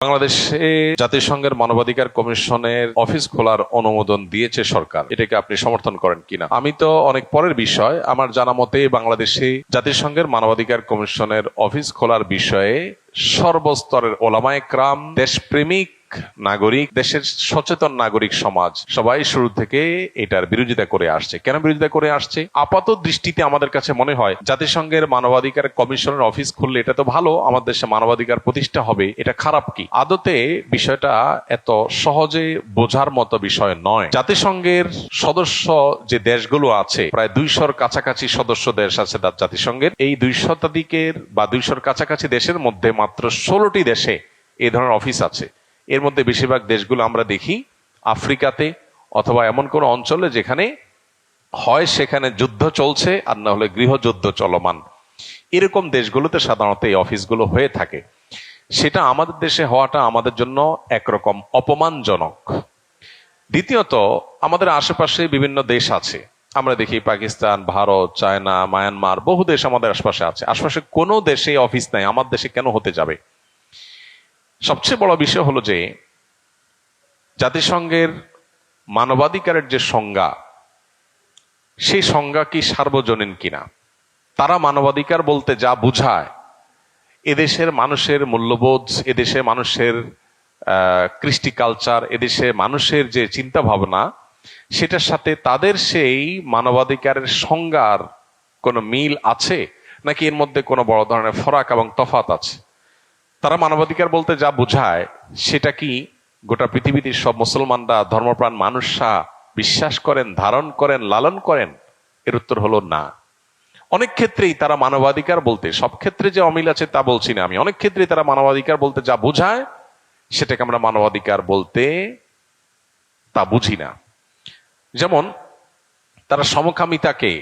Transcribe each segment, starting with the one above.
বাংলাদেশে জাতিসংঘের মানবাধিকার কমিশনের অফিস খোলার অনুমোদন দিয়েছে সরকার, এটাকে আপনি সমর্থন করেন কিনা? আমি তো অনেক পরের বিষয়, আমার জানা মতে বাংলাদেশে জাতিসংঘের মানবাধিকার কমিশনের অফিস খোলার বিষয়ে সর্বস্তরের ওলামায়ে কেরাম, দেশপ্রেমিক নাগরিক, দেশের সচেতন নাগরিক সমাজ সবাই শুরু থেকে এটার বিরোধিতা করে আসছে। কেন বিরোধিতা করে আসছে? আপাত দৃষ্টিতে আমাদের কাছে মনে হয় জাতিসংঘের মানবাধিকার কমিশনের অফিস খুললে এটা তো ভালো, আমাদের দেশে মানবাধিকার প্রতিষ্ঠা হবে, এটা খারাপ কি? আদতে বিষয়টা এত সহজে বোঝার মতো বিষয় নয়। জাতিসংঘের সদস্য যে দেশগুলো আছে, প্রায় 200-র কাছাকাছি সদস্য দেশ আছে জাতিসংঘের। এই 200 শতাধিকের বা 200-র কাছাকাছি দেশের মধ্যে মাত্র 16টি দেশে এই ধরনের অফিস আছে। এর মধ্যে বেশিরভাগ দেশগুলো আমরা দেখি আফ্রিকাতে অথবা এমন কোন অঞ্চলে যেখানে হয় সেখানে যুদ্ধ চলছে আর না হলে গৃহযুদ্ধ চলমান। এরকম দেশগুলোতে সাধারণত এই অফিসগুলো হয়ে থাকে। সেটা আমাদের দেশে হওয়াটা আমাদের জন্য একরকম অপমানজনক। দ্বিতীয়ত, আমাদের আশেপাশে বিভিন্ন দেশ আছে, আমরা দেখি পাকিস্তান, ভারত, চায়না, মায়ানমার, বহু দেশ আমাদের আশপাশে আছে। আশপাশে কোনো দেশে অফিস নাই, আমার দেশে কেন হতে যাবে? সবচেয়ে বড় বিষয় হলো যে জাতিসংঘের মানবাধিকারের যে সংজ্ঞা, সেই সংজ্ঞা কি সার্বজনীন কিনা? তারা মানবাধিকার বলতে যা বুঝায়, এদেশের মানুষের মূল্যবোধ, এদেশের মানুষের কৃষ্টি কালচার, এদেশের মানুষের যে চিন্তা ভাবনা, সেটার সাথে তাদের সেই মানবাধিকারের সংজ্ঞার কোনো মিল আছে নাকি এর মধ্যে কোনো বড় ধরনের ফরাক এবং তফাৎ আছে? তারা মানবাধিকার বলতে যা বুঝায় সেটা কি গোটা পৃথিবীতে সব মুসলমানরা, ধর্মপ্রাণ মানুষরা বিশ্বাস করেন, ধারণ করেন, লালন করেন? এর উত্তর হলো না। অনেক ক্ষেত্রেই তারা মানবাধিকার বলতে, সব ক্ষেত্রে যে অমিল আছে তা বলছি না আমি, অনেক ক্ষেত্রেই তারা মানবাধিকার বলতে যা বুঝায় সেটাকে আমরা মানবাধিকার বলতে তা বুঝি না। যেমন তারা সমকামিতাকে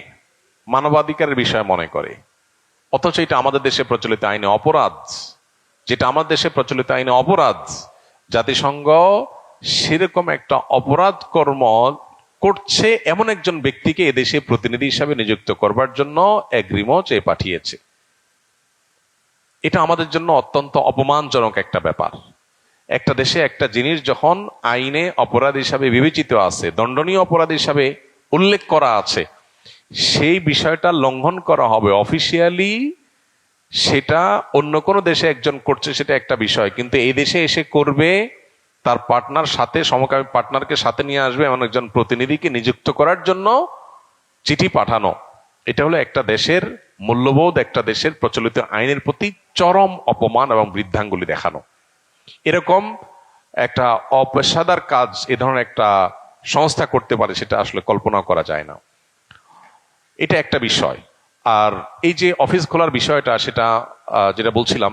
মানবাধিকারের বিষয় মনে করে, অথচ এটা আমাদের দেশে প্রচলিত আইনে অপরাধ। যেটা আমাদের দেশে প্রচলিত আইনে অপরাধ, জাতিসংঘ সেরকম একটা অপরাধ কর্ম করছে এমন একজন ব্যক্তিকে এদেশে প্রতিনিধি হিসাবে নিযুক্ত করবার জন্য এগ্রিমেন্ট চেয়ে পাঠিয়েছে। এটা আমাদের জন্য অত্যন্ত অপমানজনক একটা ব্যাপার। একটা দেশে একটা জিনিস যখন আইনে অপরাধ হিসাবে বিবেচিত আছে, দণ্ডনীয় অপরাধ হিসাবে উল্লেখ করা আছে, সেই বিষয়টা লঙ্ঘন করা হবে অফিসিয়ালি, সেটা অন্য কোনো দেশে একজন করছে সেটা একটা বিষয়, কিন্তু এই দেশে এসে করবে, তার পার্টনার সাথে, সমকামী পার্টনারকে সাথে নিয়ে আসবে এমন একজন প্রতিনিধিকে নিযুক্ত করার জন্য চিঠি পাঠানো, এটা হলো একটা দেশের মূল্যবোধ, একটা দেশের প্রচলিত আইনের প্রতি চরম অপমান এবং বৃদ্ধাঙ্গুলি দেখানো। এরকম একটা অপেশাদার কাজ এ ধরনের একটা সংস্থা করতে পারে, সেটা আসলে কল্পনা করা যায় না। এটা একটা বিষয়। আর এই যে অফিস খোলার বিষয়টা, সেটা যেটা বলছিলাম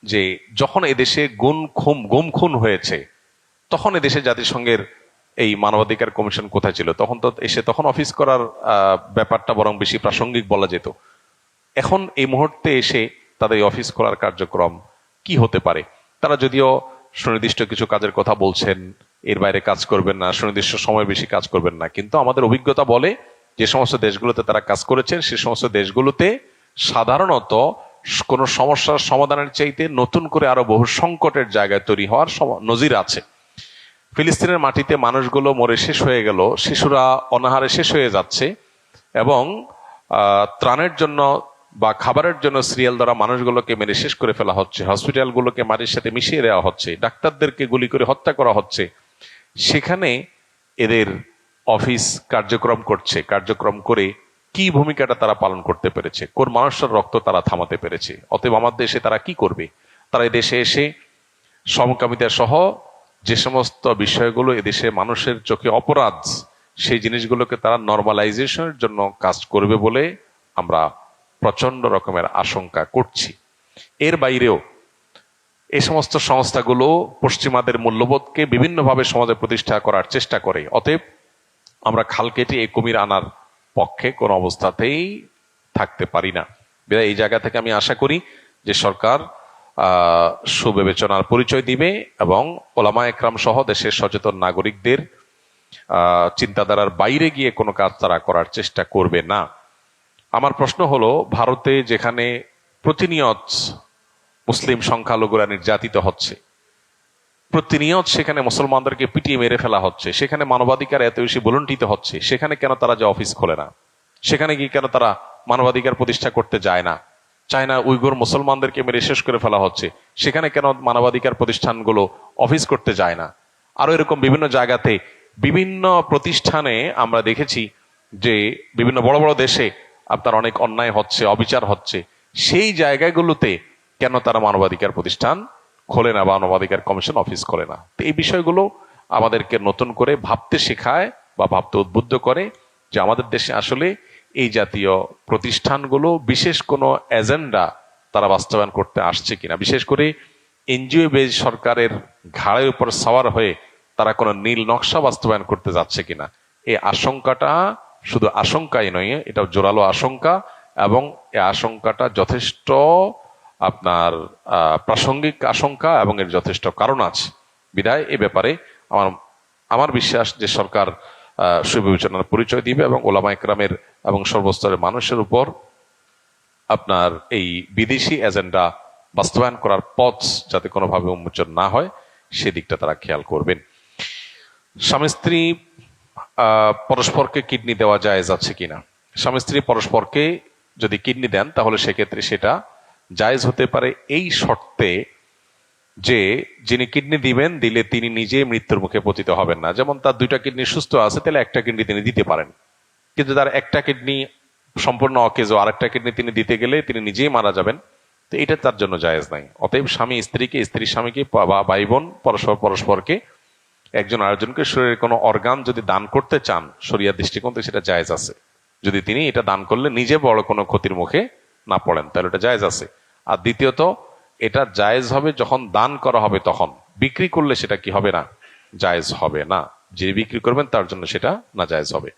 যে যখন এদেশে গুম খুন হয়েছে, তখন এদেশে জাতিসংঘের এই মানবাধিকার কমিশন কোথায় ছিল? তখন অফিস করার ব্যাপারটা বরং বেশি প্রাসঙ্গিক বলা যেত। এখন এই মুহূর্তে এসে তাদের এই অফিস খোলার কার্যক্রম কি হতে পারে? তারা যদিও সুনির্দিষ্ট কিছু কাজের কথা বলছেন, এর বাইরে কাজ করবেন না, সুনির্দিষ্ট সময় বেশি কাজ করবেন না, কিন্তু আমাদের অভিজ্ঞতা বলে যে সমস্ত দেশগুলোতে তারা কাজ করেছেন, সে সমস্ত দেশগুলোতে সাধারণত কোনো সমস্যার সমাধানের চাইতে নতুন করে আরো বহু সংকটের জায়গায় তৈরি হওয়ার নজির আছে। ফিলিস্তিনের মাটিতে মানুষগুলো মরে শেষ হয়ে গেল, শিশুরা অনাহারে শেষ হয়ে যাচ্ছে, এবং ত্রাণের জন্য বা খাবারের জন্য সিরিয়াল দ্বারা মানুষগুলোকে মেরে শেষ করে ফেলা হচ্ছে, হসপিটালগুলোকে মাটির সাথে মিশিয়ে দেওয়া হচ্ছে, ডাক্তারদেরকে গুলি করে হত্যা করা হচ্ছে। সেখানে এদের অফিস কার্যক্রম করছে, কার্যক্রম করে কি ভূমিকাটা তারা পালন করতে পেরেছে, কোন মানুষের রক্ত তারা থামাতে পেরেছে? অতএব আমার দেশে তারা কি করবে? তারা এই দেশে এসে সমকামিতা সহ যে সমস্ত বিষয়গুলো এদেশে মানুষের চোখে অপরাধ, সেই জিনিসগুলোকে তারা নর্মালাইজেশনের জন্য কাজ করবে বলে আমরা প্রচন্ড রকমের আশঙ্কা করছি। এর বাইরেও এই সমস্ত সংস্থাগুলো পশ্চিমাদের মূল্যবোধকে বিভিন্নভাবে সমাজে প্রতিষ্ঠা করার চেষ্টা করে। অতএব আমরা খাল কেটে এই কুমির আনার পক্ষে কোনো অবস্থাতেই থাকতে পারি না। এই জায়গা থেকে আমি আশা করি যে সরকার সুবিবেচনার পরিচয় দিবে এবং ওলামায়ে কেরাম সহ দেশের সচেতন নাগরিকদের চিন্তাধারার বাইরে গিয়ে কোনো কাজ তারা করার চেষ্টা করবে না। আমার প্রশ্ন হলো, ভারতে যেখানে প্রতিনিয়ত মুসলিম সংখ্যালঘুরা নির্যাতিত হচ্ছে, প্রতিনিয়ত সেখানে মুসলমানদেরকে পিটিয়ে মেরে ফেলা হচ্ছে, সেখানে মানবাধিকার এত বেশি বলুণ্ঠিত হচ্ছে, সেখানে কেন তারা যে অফিস খোলে না? সেখানে গিয়ে কেন তারা মানবাধিকার প্রতিষ্ঠা করতে যায় না? চায়না উইগুর মুসলমানদেরকে মেরে শেষ করে ফেলা হচ্ছে, সেখানে কেন মানবাধিকার প্রতিষ্ঠানগুলো অফিস করতে যায় না? আরো এরকম বিভিন্ন জায়গাতে বিভিন্ন প্রতিষ্ঠানে আমরা দেখেছি যে বিভিন্ন বড় বড় দেশে আপনার অনেক অন্যায় হচ্ছে, অবিচার হচ্ছে, সেই জায়গাগুলোতে কেন তারা মানবাধিকার প্রতিষ্ঠান খোলে না বা মানবাধিকার কমিশন অফিস খোলে না? তো এই বিষয়গুলো আমাদেরকে নতুন করে ভাবতে শেখায় বা ভাবতে উদ্বুদ্ধ করে যে আমাদের দেশে আসলে এই জাতীয় প্রতিষ্ঠানগুলো বিশেষ কোনো এজেন্ডা তারা বাস্তবায়ন করতে আসছে কিনা, বিশেষ করে এনজিও বেজ সরকারের ঘাড়ের উপর সওয়ার হয়ে তারা কোনো নীল নকশা বাস্তবায়ন করতে যাচ্ছে কিনা। এই আশঙ্কাটা শুধু আশঙ্কাই নয়, এটা জোরালো আশঙ্কা, এবং এই আশঙ্কাটা যথেষ্ট আপনার প্রাসঙ্গিক আশঙ্কা এবং এর যথেষ্ট কারণ আছে। বিধায় এ ব্যাপারে আমার বিশ্বাস যে সরকার সুবিবেচনার পরিচয় দিবে এবং ওলামা ইকরামের এবং সর্বস্তরের মানুষের উপর আপনার এই বিদেশি এজেন্ডা বাস্তবায়ন করার পথ যাতে কোনোভাবে উন্মোচন না হয় সেদিকটা তারা খেয়াল করবেন। স্বামী স্ত্রী পরস্পরকে কিডনি দেওয়া জায়েজ আছে কিনা? স্বামী স্ত্রী পরস্পরকে যদি কিডনি দেন তাহলে সেক্ষেত্রে সেটা জায়েজ হতে পারে এই শর্তে যে যিনি কিডনি দিবেন, দিলে তিনি নিজে মৃত্যুর মুখে পতিত হবেন না। যেমন তার দুইটা কিডনি সুস্থ আছে, তাহলে একটা কিডনি তিনি দিতে পারেন, কিন্তু তার একটা কিডনি সম্পূর্ণ অকেজো, আরেকটা কিডনি তিনি দিতে গেলে তিনি নিজেই মারা যাবেন, তো এটা তার জন্য জায়েজ নাই। অতএব স্বামী স্ত্রীকে, স্ত্রী স্বামীকে বা ভাই বোন পরস্পরকে একজন আরেকজনকে শরীরের কোনো অর্গান যদি দান করতে চান শরিয়ার দৃষ্টিকোণ থেকে সেটা জায়েজ আছে, যদি তিনি এটা দান করলে নিজে বড় কোনো ক্ষতির মুখে না পড়েন, তাহলে এটা জায়েজ আছে। আর দ্বিতীয়ত এটা জায়েজ হবে যখন দান করা হবে, তখন বিক্রি করলে সেটা কি হবে না, জায়েজ হবে না। যে বিক্রি করবেন তার জন্য সেটা না জায়েজ হবে।